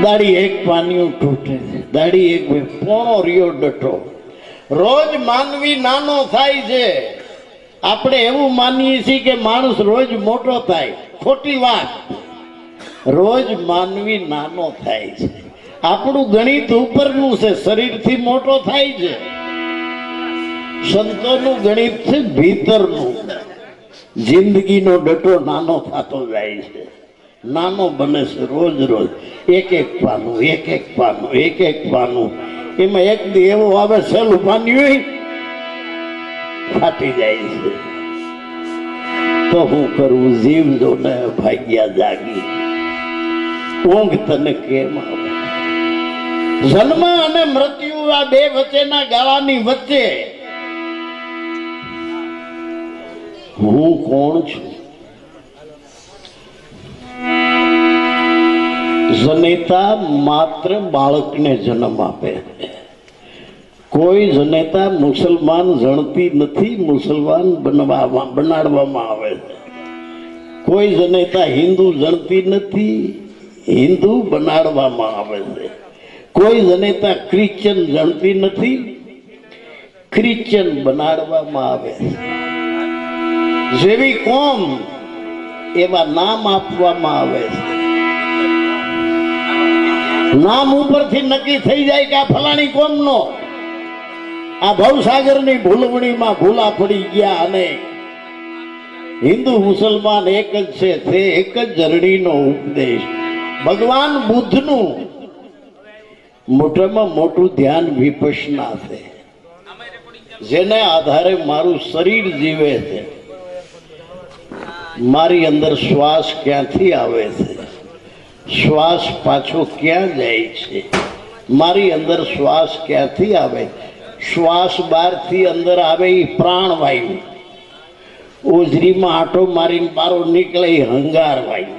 દાડી એક પાનિયું તૂટે, દાડી એક પોણો રિયો ડટો. રોજ માનવી નાનો થાય છે. આપણે એવું માનીએ છીએ કે માણસ રોજ મોટો થાય. ખોટી વાત. રોજ માનવી નાનો થાય છે. આપણું ગણિત ઉપરનું છે, શરીરથી મોટો થાય છે. સંતોનું ગણિત છે ભીતરનું. જિંદગીનો ડટો નાનો થતો જાય છે, નાનો બને છે રોજ રોજ. એક એક પાનું, એક એક પાનું, એક એક પાનું. એમાં એક દી એવો આવે સહેલું પાન્યું ફાટી જાય છે. તો હું કરું જીવ જો ને ભાગ્યા જાગી, ઊંઘ તને કેમ આવે? જન્મ અને મૃત્યુ આ બે વચ્ચેના ગાળાની વચ્ચે હું કોણ છું? જનેતા માત્ર બાળકને જન્મ આપે. કોઈ જનેતા મુસલમાન જણતી નથી, મુસલમાન બનાડવામાં આવે છે. કોઈ જનેતા હિન્દુ જણતી નથી, હિન્દુ બનાડવામાં આવે છે. કોઈ જનેતા ક્રિશ્ચન જણતી નથી, ક્રિશ્ચન બનાડવામાં આવે છે. જેવી કોમ એવા નામ આપવામાં આવે છે. નામ ઉપરથી નક્કી થઈ જાય કે આ ફલાણી કોમનો. આ ભવસાગરની ભૂલવણીમાં ભૂલા પડી ગયા અને હિન્દુ મુસલમાન એક જ છે, તે એક જ ધરણીનો ઉપદેશ. ભગવાન બુદ્ધનું મોટામાં મોટું ધ્યાન વિપશ્યના છે, જેને આધારે મારું શરીર જીવે છે. મારી અંદર શ્વાસ ક્યાંથી આવે છે, શ્વાસ પાછો ક્યાં જાય છે? મારી અંદર શ્વાસ ક્યાંથી આવે? શ્વાસ બહારથી અંદર આવે એ પ્રાણવાયુ. ઓજરીમાં આંટો મારીને બારો નીકળે એ હંગાર વાયુ.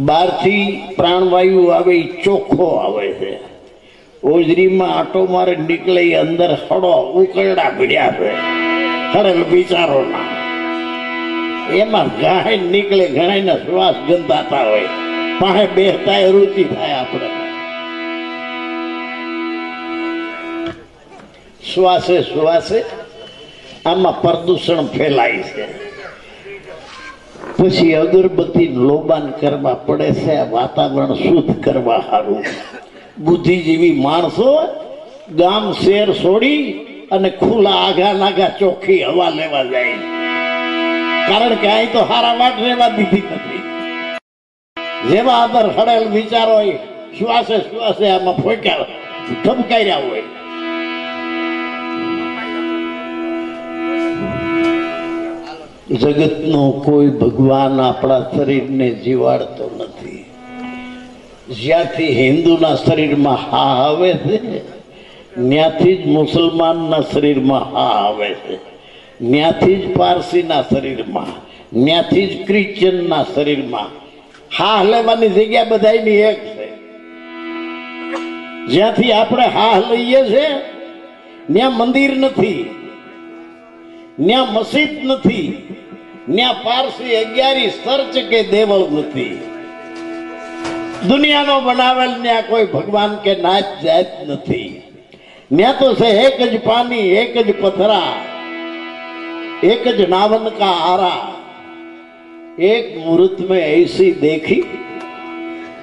બહારથી પ્રાણવાયુ આવે એ ચોખ્ખો આવે છે. ઓજરીમાં આંટો મારે નીકળે એ અંદર હળો ઉકરડા ભીડ્યા છે, હળેલ બિચારોના. એમાં ગાય નીકળે, ઘણા શ્વાસ ગંધાતા હોય, પાસે બેસતા રુચિ થાય. આપણે શ્વાસે શ્વાસે આમાં પ્રદૂષણ ફેલાય છે. પછી અગરબત્તી લોબાન કરવા પડે છે વાતાવરણ શુદ્ધ કરવા સારું. બુદ્ધિજીવી માણસો ગામ શહેર છોડી અને ખુલ્લા આઘા નાઘા ચોખ્ખી હવા લેવા જાય, કારણ કે અહીં તો હારા વાટ રહેવા દીધી નથી. જેવા અંદર હડેલ વિચારો શ્વાસે શ્વાસે આમાં ફોક્યા ધબકાર્યા હોય. જગતનો કોઈ ભગવાન આપણા શરીરને જીવાડતો નથી. જ્યાંથી હિન્દુના શરીરમાં હા આવે છે, ત્યાંથી જ મુસલમાનના શરીરમાં હા આવે છે. ત્યાંથી જ પારસીના શરીરમાં, ત્યાંથી જ ક્રિશ્ચનના શરીરમાં હા લેવાની જગ્યા બધાની એક છે. જ્યાંથી આપણે હા લઈએ છે ત્યાં મંદિર નથી, ત્યાં મસ્જિદ નથી, ત્યાં પારસી 11 ચર્ચ કે દેવળ નથી. દુનિયાનો બનાવેલ ત્યાં કોઈ ભગવાન કે નાચ જાત નથી. ત્યાં તો છે એક જ પાણી, એક જ પથરા, एक ज नावन का आरा, एक मुहूर्त में ऐसी देखी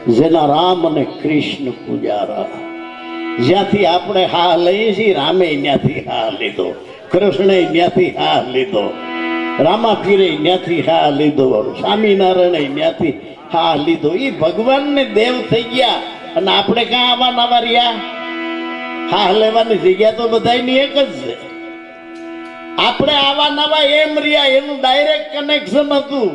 जेना राम ने कृष्ण पुजारा. ज्यांथी आपणे हा लઈએ છીએ, रामे न्याथी हा लीधो, कृष्णे न्याथी हा लीधो, रामा पीरे न्याथी हा लीधो, स्वामीनारायणे न्याथी हा लीधो. ई भगवान ने देव થઈ ગયા અને આપણે કાં આવા નવા રહ્યા? હા લેવાની જગ્યા તો બધાની એક જ છે. આપણે આવા નવા એમ રહ્યા, એનું ડાયરેક્ટ કનેક્શન હતું.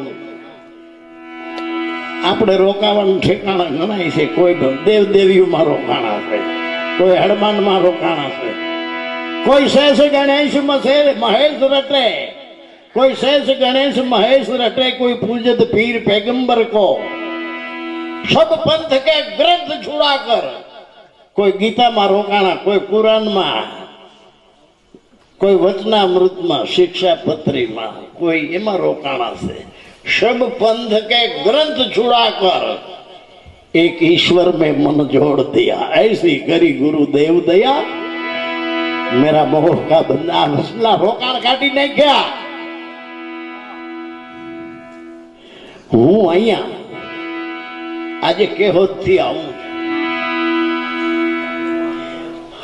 આપણે રોકાવાનું ઠેકાણા ગણાય છે. કોઈ દેવ દેવીઓમાં રોકાણા છે, કોઈ હનુમાનમાં રોકાણા છે, કોઈ શેષ ગણેશ મહેશ રટે, કોઈ શેષ ગણેશ મહેશ રટે, કોઈ પૂજત પીર पैगंबर को सब पंथ के ग्रंथ छुड़ा कर. કોઈ ગીતામાં રોકાણા, કોઈ પુરાણમાં, કોઈ વચનામૃતમાં, શિક્ષાપત્રીમાં, કોઈ એમાં રોકાણા છે. सब पंथ के ग्रंथ छुड़ाकर एक ईश्वर में मन जोड़ दिया। ऐसी करी गुरुदेव दया, मेरा मोह का बंदा मसला रोकाण काटी नहीं गया। हूँ अहिया आज केहोद थी आऊं,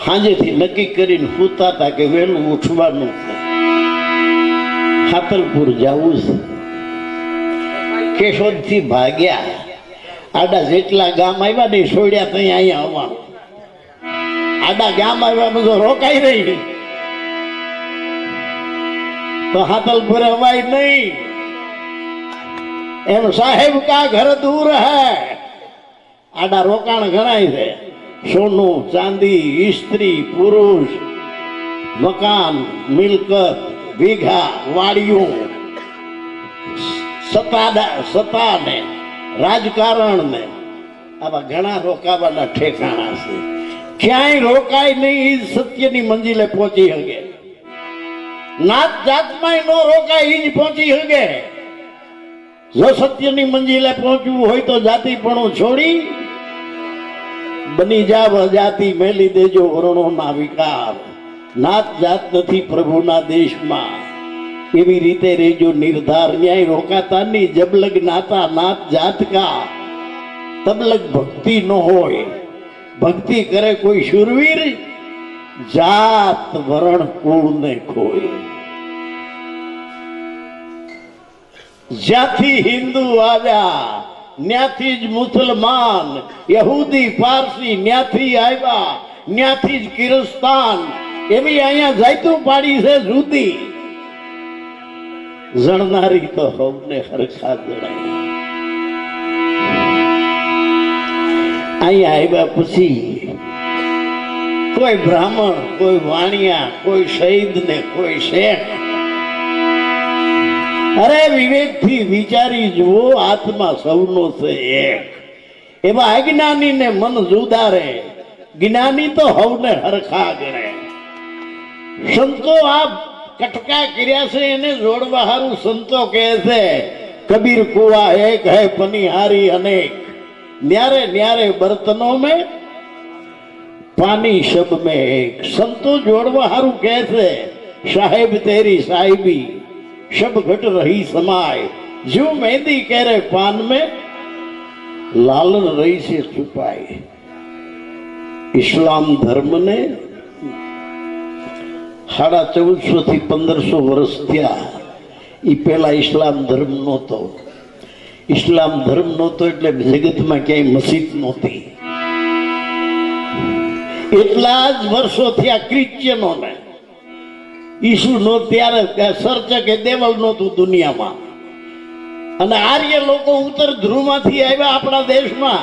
हाजे थी नक्की करीने सूता था कि वेलू उठवानुं छे, खातरपुर जावुं छे। केशोद थी भाग्या, आडा जेटला गाम आव्या ने छोड्या तई अहींया आववानुं। आडा गाम आव्या तो रोकाई रही तो हातलपुर अवाय नहीं। एम साहेब का घर दूर है, आडा रोकाण घणाय छे। सोनू चांदी, स्त्री पुरुष, मकान, मिलकत, बीघा, वाड़ियों, सत्ता ने राजकारण ने आवा घणा रोकावाना ठेकाणा छे। क्यांय रोकाय नहीं, सत्यनी मंजिले पहुंची हगे। नात जातमांय नो रोकाय ईज पहुंची हगे। जो सत्यनी मंजिले पहुंचવું હોય तो जातिपणું छोड़ी बनी जाव जाति मेली देजो वर्णोना विकार। नात जात नहीं प्रभुना देश में, एवी रीते रेजो निर्धार। न्याय रोकाता नहीं, जब लग नाता नात जात का तब लग भक्ति न होए। भक्ति करे कोई शूरवीर, जात वरण कुल ने खोए। ज्याथी हिंदू आव्या न्याथी ज मुसलमान, यहूदी पारसी न्याथी आव्या न्याथी ज किरस्तान। एवी अहींया जायतुं पाड़ी छे जुदी, जणनारी तो हवने हरखा जणाय। अहींया आव्या पछी कोई ब्राह्मण, कोई वाणिया, कोई शहीद ने कोई शेख। अरे विवेक थी विचारी जुओ, आत्मा सौनो से एक। एवा अज्ञानी ने मन जुदा रे, ज्ञानी तो हवने हरखा गणे। संतो आप कटका कर्या से एने जोड़वा हारू संतो कहे छे, कबीर कुआ एक है पनिहारी अनेक। न्यारे न्यारे बर्तनों में पानी सब में एक। संतो जोड़वा हारू कहे छे, साहेब तेरी साहिबी शब घट रही समाय। जो मेहंदी कह रहे पान में, लालन रही से छुपाए। इस्लाम धर्म ने 1450 થી 1500 वर्ष थया। ई पहला इस्लाम धर्म नहोतो। इस्लाम धर्म नहोतो એટલે જગતમાં ક્યાંય મસ્જિદ નહોતી। એટલા જ વર્ષો થયા ક્રિશ્ચિયનોને। ઈસુ નો ત્યારે સર્ચ કે દેવલ નહોતું દુનિયામાં। અને આર્ય લોકો ઉત્તર ધ્રુવમાંથી આવ્યા આપણા દેશમાં,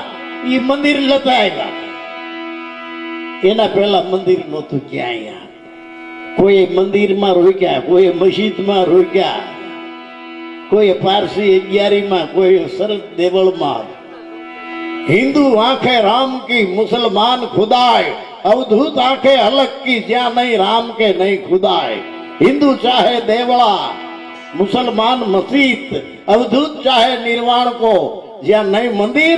ઈ મંદિર લેતા આવ્યા। એના પહેલા મંદિર નહોતું ક્યાંય। કોઈ મંદિરમાં રોક્યા, કોઈ મસ્જિદમાં રોક્યા, કોઈ પારસી અગિયારીમાં, કોઈ સરસ દેવળમાં। हिंदू आंखें राम की, मुसलमान खुदाए। अवधूत आंखें हलक की, ज्या नहीं राम के नहीं खुदाए। हिंदू चाहे देवड़ा, मुसलमान मस्जिद। अवधूत चाहे निर्वाण को, ज्या नहीं मंदिर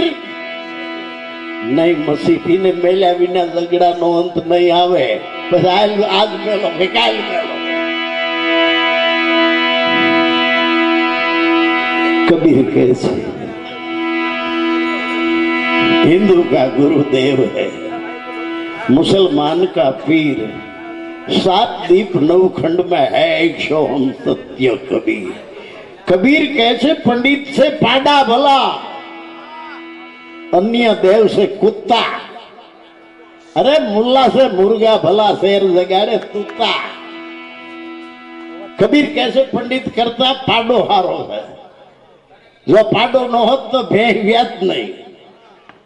नहीं मस्जिद। ने मेल्या विना झगड़ा नो अंत नहीं आवे। आज मेलो के काल मेलो। कबीर कैसे हिंदू का गुरुदेव है, मुसलमान का पीर। 7 दीप 9 खंड में है 100 हम सत्य कबीर। कबीर कैसे पंडित से पाडा भला, अन्य देव से कुत्ता। अरे मुल्ला से मुर्गा भला, शेर जगाड़े तूता। कबीर कैसे पंडित करता, पाडो हारो है। जो पाडो न होत तो भेह व्यात नहीं।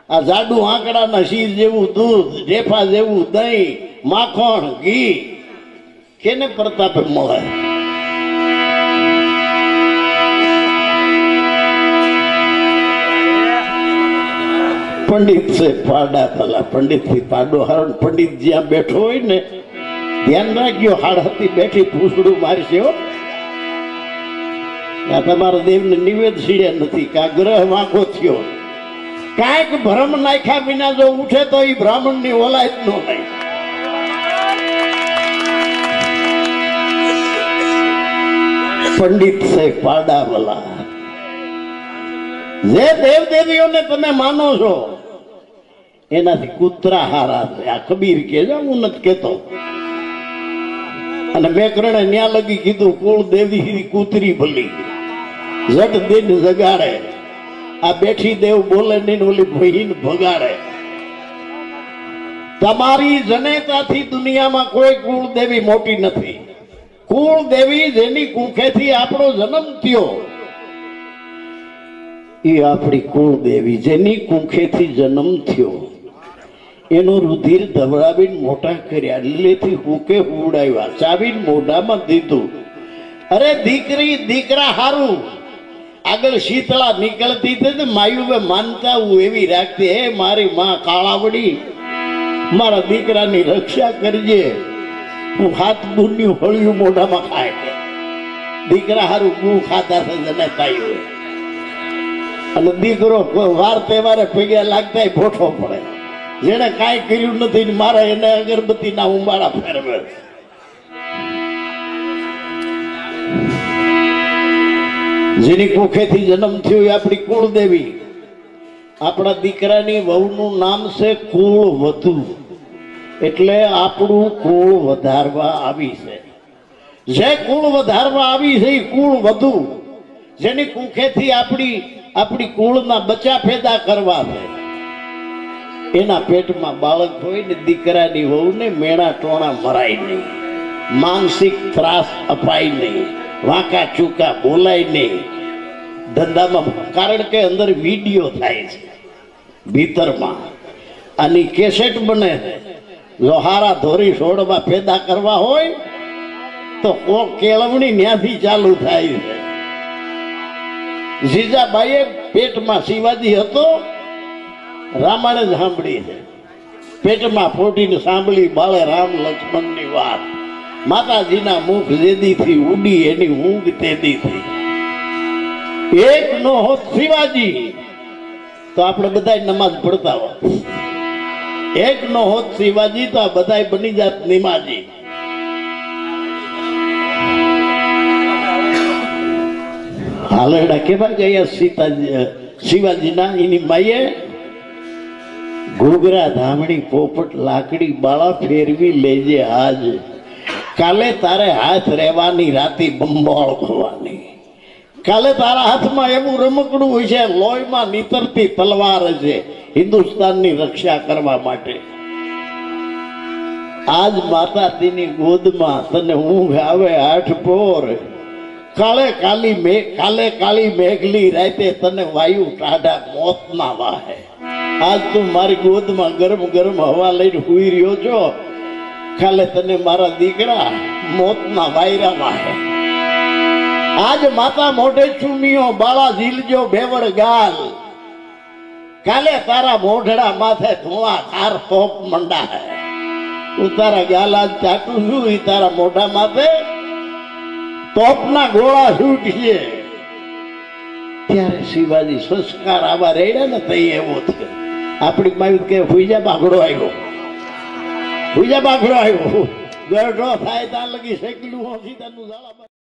आ जाडू आंकड़ा ना शीर जेवू दूध, ढेफा जेवू दही, माखण, घी केने प्रतापे मळे। पंडित से पाडा भला, पंडित थी पाडो हरण। पंडित ज्यां बैठो होय ने ध्यान राख्यो, हाड़हती बैठी पूछड़ू मारशे हो। આ તમારા દેવને નિવેદ સીડે નથી, કા ગ્રહ વાંકો થયો, કાંઈક ભ્રમ નાખ્યા વિના જો ઉઠે તો એ બ્રાહ્મણ ની ઓલાય જ નો નહીં. પંડિત છે પાડાવાલા. જે દેવ દેવીઓને તમે માનો છો એનાથી કૂતરા હારા છે. આ કબીર કે છે, હું નથી કેતો. અને મેકરણે ન્યા લગી કીધું કુળ દેવી કૂતરી ભલી જટ દિન જગાડે. આ બેઠી દેવ બોલે નહીં, ઓલી બહીન ભગાડે. તમારી જનેતાથી દુનિયામાં કોઈ કુળ દેવી મોટી નથી. કુળ દેવી જેની કુખેથી આપણો જન્મ થયો એ આપણી કુળ દેવી. જેની કુખેથી જન્મ થયો એનું રુધિર ધવડાવીને મોટા કર્યા, લીલેથી હુકે ઉડાવ્યા, ચાવીને મોઢામાં દીધું. અરે દીકરી દીકરા હારું આગળ શીતળા નીકળતી હતી, માયુએ માનતા હું એવી રાખતી, હે મારી માં કાળાવડી મારા દીકરાની રક્ષા કરજે. હું હાથ બુન્યું હળિયું મોઢામાં ખાય. દીકરા હારું ગું ખાતા થશે થાય. અને દીકરો વાર તહેવારે પગે લાગતા ભોઠો પડે. જેને કાંઈ કર્યું નથી મારા એને અગરબત્તી ના ઉંબાળા ફેરવે. જેની કુખેથી જન્મ થયો એ આપણી કુળદેવી. આપણા દીકરાની વહુનું નામ છે કુળ વધુ, એટલે આપણું કુળ વધારવા આવી છે. જે કુળ વધારવા આવી છે એ કુળ વધુ. જેની કુખેથી આપણી કુળના બચ્ચા પેદા કરવા છે. એના પેટમાં બાળક હોય ને દીકરાની વહુને મેણા ટોણા મરાય નહીં, માનસિક ત્રાસ અપાય નહીં, વાંકા ચૂકા બોલાય નહીં ધંધામાં. કારણ કે અંદર વિડીયો થાય છે ભીતરમાં, આની કેસેટ બને છે. જો હારા ધોરી છોડવા પેદા કરવા હોય તો કોક કેળવણી ન્યાથી ચાલુ થાય છે. જીજાબાઈએ પેટમાં શિવાજી હતો, રામાયણ સાંભળી છે. પેટમાં ફોટીને સાંભળી બાળે રામ લક્ષ્મણની વાત. માતાજીના મુખ જેદીથી ઉડી એની ઊંઘ તેદીથી. એક નો હોત શિવાજી તો આપણે બધા નમાજ પડતા હોત. એક નો હોત શિવાજી તો આ બધા બની જાત નિમાજી. હાલેડા કેવા ગયા સીતાજી શિવાજીના. એની માએ ઘૂઘરા ધામણી પોપટ લાકડી બાળા ફેરવી લેજે આજ, કાલે તારે હાથ રહેવાની રાતી બંબાળ ખોવાની. કાલે તારા હાથમાં એવું રમકડું હોય છે, લોહીમાં નીતરતી તલવાર છે હિન્દુસ્તાનની રક્ષા કરવા માટે. આજ માતાજીની ગોદમાં તને ઊંઘ આવે આઠ પોર, કાલે કાળી મેઘલી રાતે તને વાયુ ટાઢા મોત ના વાહે. આજ તું મારી ગોદમાં ગરમ ગરમ હવા લઈને હુઈ રહ્યો છો, કાલે તને મારા દીકરા મોતના વાયરા વાહે. આજ માતા મોઢે ચૂમિયો બાળા ઝીલજો બેવડ ગાલ, કાલે તારા મોઢડા માથે ધોળા ધાર તોપ મંડા હે. હું તારા ગાલ આજ ચાટું છું, એ તારા મોઢા માથે તોપના ગોળા છૂટશે. ત્યારે શિવાજી સંસ્કાર આવા રેડ્યા ને તઈ એવો થયો. આપણી માયું કે હુઈજા બાઘડો આવ્યો, હુઈજા બાઘડો આવ્યો. ગરડો થાય ત્યાં લગી શેકલું સીતાનું ઝાડા